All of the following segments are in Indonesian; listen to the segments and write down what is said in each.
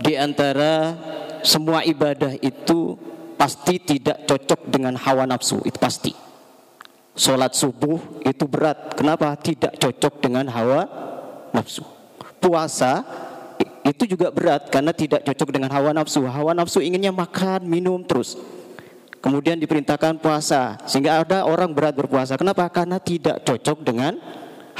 di antara semua ibadah itu pasti tidak cocok dengan hawa nafsu, itu pasti. Sholat subuh itu berat, kenapa? Tidak cocok dengan hawa nafsu. Puasa itu juga berat karena tidak cocok dengan hawa nafsu. Hawa nafsu inginnya makan, minum terus. Kemudian diperintahkan puasa, sehingga ada orang berat berpuasa. Kenapa? Karena tidak cocok dengan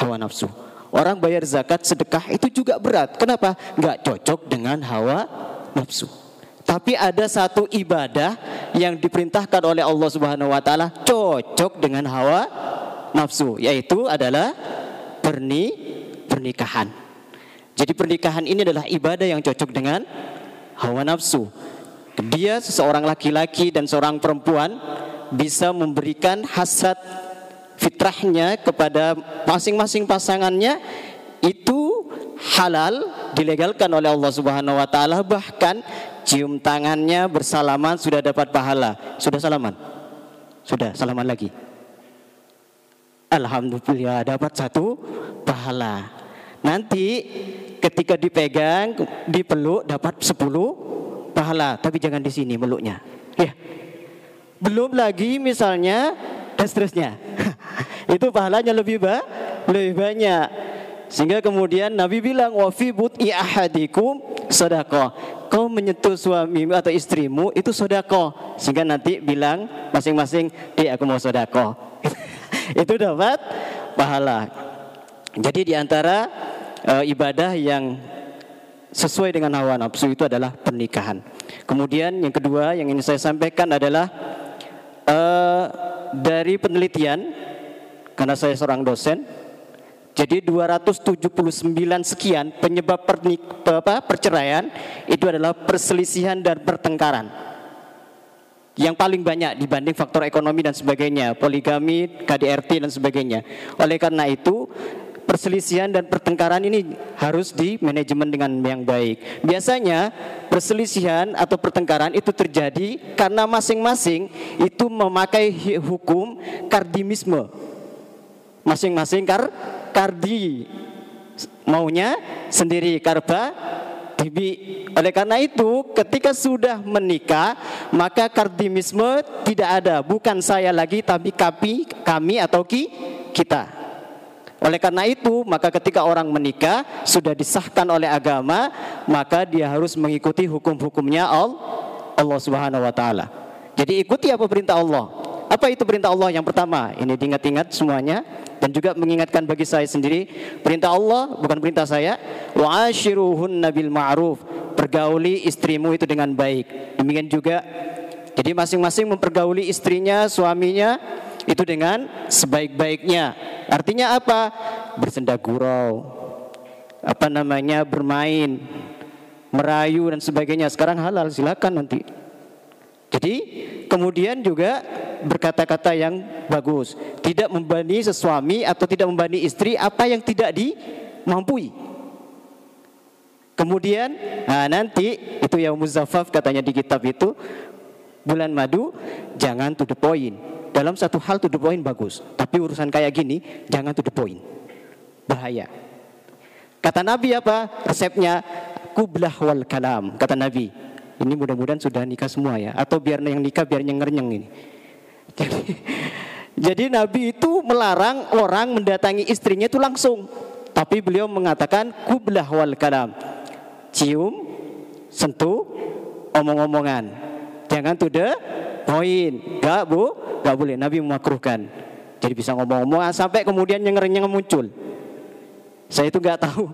hawa nafsu. Orang bayar zakat, sedekah itu juga berat. Kenapa? Nggak cocok dengan hawa nafsu. Tapi ada satu ibadah yang diperintahkan oleh Allah Subhanahu wa taala cocok dengan hawa nafsu, yaitu adalah pernikahan. Jadi pernikahan ini adalah ibadah yang cocok dengan hawa nafsu. Dia seseorang laki-laki dan seorang perempuan bisa memberikan hasrat fitrahnya kepada masing-masing pasangannya, itu halal, dilegalkan oleh Allah Subhanahu wa taala. Bahkan cium tangannya, bersalaman sudah dapat pahala. Sudah salaman? Sudah salaman lagi. Alhamdulillah dapat satu pahala. Nanti ketika dipegang, dipeluk dapat 10 pahala. Tapi jangan di sini meluknya. Ya. Belum lagi misalnya dan seterusnya. Itu pahalanya lebih banyak. Sehingga kemudian Nabi bilang, wa fi but'i ahadikum sedekah. Kau menyentuh suamimu atau istrimu itu sedekah. Sehingga nanti bilang masing-masing, aku mau sedekah. Itu dapat pahala. Jadi di antara ibadah yang sesuai dengan hawa nafsu itu adalah pernikahan. Kemudian yang kedua yang ingin saya sampaikan adalah dari penelitian, karena saya seorang dosen. Jadi 279 sekian penyebab perceraian itu adalah perselisihan dan pertengkaran. Yang paling banyak dibanding faktor ekonomi dan sebagainya, poligami, KDRT dan sebagainya. Oleh karena itu, perselisihan dan pertengkaran ini harus di manajemen dengan yang baik. Biasanya perselisihan atau pertengkaran itu terjadi karena masing-masing itu memakai hukum kardimisme. Masing-masing kardi maunya sendiri, karba bibi. Oleh karena itu ketika sudah menikah maka kardimisme tidak ada, bukan saya lagi tapi kami atau kita. Oleh karena itu maka ketika orang menikah sudah disahkan oleh agama, maka dia harus mengikuti hukum-hukumnya Allah Subhanahu wa taala. Jadi ikuti apa perintah Allah. Apa itu perintah Allah? Yang pertama, ini diingat-ingat semuanya, dan juga mengingatkan bagi saya sendiri, perintah Allah bukan perintah saya. Wa ashiruhunna bil ma'ruf, pergauli istrimu itu dengan baik. Demikian juga, jadi masing-masing mempergauli istrinya, suaminya itu dengan sebaik-baiknya. Artinya apa? Bersenda gurau, bermain, merayu dan sebagainya. Sekarang halal, silakan nanti. Jadi kemudian juga berkata-kata yang bagus, tidak membebani sesuami atau tidak membebani istri apa yang tidak dimampui. Kemudian nanti itu yang muzaffaf katanya di kitab itu, bulan madu jangan to the point. Dalam satu hal to the point bagus, tapi urusan kayak gini jangan to the point, bahaya. Kata Nabi apa resepnya? Qublah wal kalam. Kata Nabi, ini mudah-mudahan sudah nikah semua ya, atau biar yang nikah biar nyenger-nyeng ini. Jadi Nabi itu melarang orang mendatangi istrinya itu langsung, tapi beliau mengatakan qublah wal kalam, cium, sentuh, omong-omongan, jangan to the point. Gak boleh, Nabi memakruhkan. Jadi bisa ngomong-ngomong sampai kemudian nyenger-nyeng muncul. Saya itu nggak tahu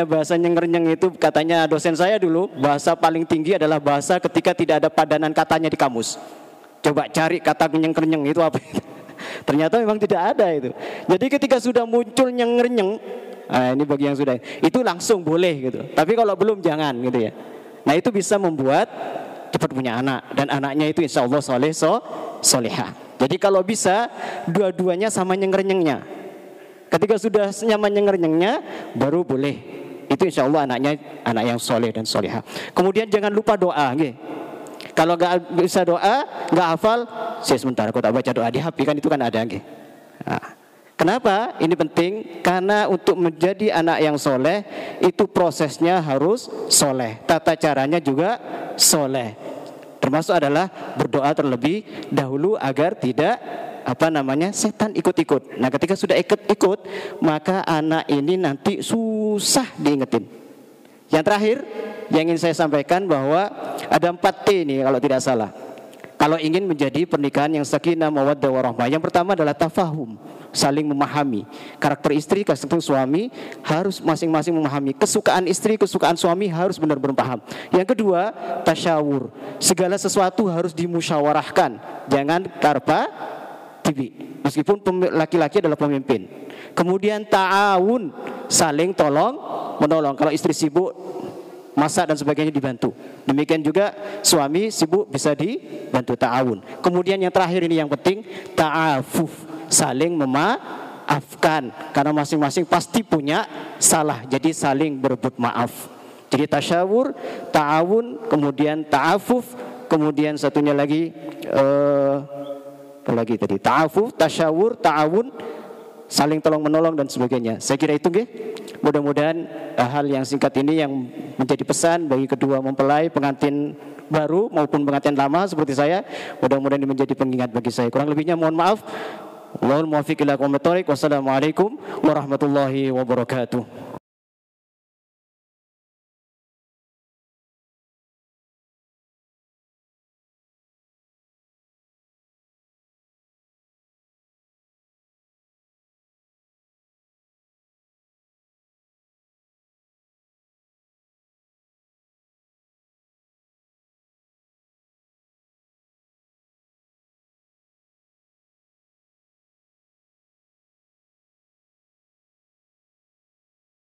bahasa nyenger-nyeng itu, katanya dosen saya dulu, bahasa paling tinggi adalah bahasa ketika tidak ada padanan katanya di kamus. Coba cari kata nyenger-nyeng itu apa? Ternyata memang tidak ada itu. Jadi ketika sudah muncul nyenger-nyeng, ini bagi yang sudah, itu langsung boleh gitu. Tapi kalau belum jangan gitu ya. Nah itu bisa membuat cepat punya anak, dan anaknya itu insya Allah solehah. Jadi kalau bisa dua-duanya sama nyenger-nyengnya. Ketika sudah nyaman nyenger-nyengnya baru boleh. Itu insya Allah anaknya anak yang soleh dan solehah. Kemudian jangan lupa doa. Kalau nggak bisa doa, nggak hafal, sebentar aku tak baca doa di HP kan, itu kan ada. Nah, Kenapa? Ini penting karena untuk menjadi anak yang soleh itu prosesnya harus soleh, tata caranya juga soleh. Termasuk adalah berdoa terlebih dahulu agar tidak setan ikut-ikut. Nah, ketika sudah ikut-ikut, maka anak ini nanti susah diingetin. Yang terakhir yang ingin saya sampaikan bahwa ada 4T ini kalau tidak salah. Kalau ingin menjadi pernikahan yang sakinah mawaddah warahmah, yang pertama adalah tafahum, saling memahami. Karakter istri, karakter suami harus masing-masing memahami. Kesukaan istri, kesukaan suami harus benar-benar paham. Yang kedua, tasyawur. Segala sesuatu harus dimusyawarahkan. Jangan karpa tibi. Meskipun laki-laki adalah pemimpin. Kemudian ta'awun, saling tolong menolong. Kalau istri sibuk masak dan sebagainya dibantu. Demikian juga suami sibuk bisa dibantu, ta'awun. Kemudian yang terakhir ini yang penting, ta'afuf, saling memaafkan. Karena masing-masing pasti punya salah, jadi saling berebut maaf. Jadi tasyawur, ta'awun, kemudian ta'afuf, kemudian satunya lagi apa lagi tadi? Ta'afuf, tasyawur, ta'awun, saling tolong menolong dan sebagainya. Saya kira itu nggih. Mudah-mudahan hal yang singkat ini yang menjadi pesan bagi kedua mempelai, pengantin baru maupun pengantin lama seperti saya, mudah-mudahan ini menjadi pengingat bagi saya. Kurang lebihnya mohon maaf. Wallahul muwaffiq ila aqwamit thoriq. Wassalamualaikum warahmatullahi wabarakatuh.